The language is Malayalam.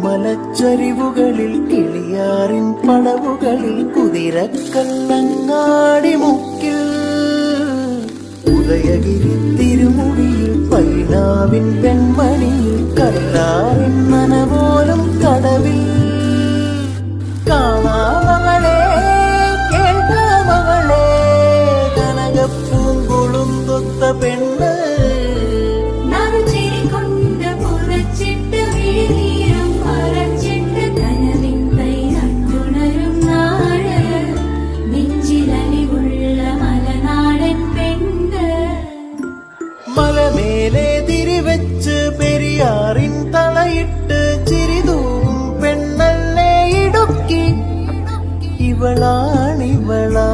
മലച്ചരിവുകളിൽ കിളിയാറിൻ പടവുകളിൽ കുതിരക്കല്ലങ്ങാടി മുക്കിൽ ഉദയഗിരി തിരുമുടിയിൽ പൈനാവിൻ പെൺമണിയിൽ കല്ലാറിൻ നനപോലും കടവിൽ കാണാമകളെ കേൾക്കാമകളെ കനകപ്പൂങ്കുളുന്തൊത്ത പെണ്ണ് മലമേലെ തിരിവെച്ച് പെരിയാറിൻ തളയിട്ട് ചിരിതൂവും പെണ്ണല്ലേ ഇടുക്കി ഇവളാണിവളാ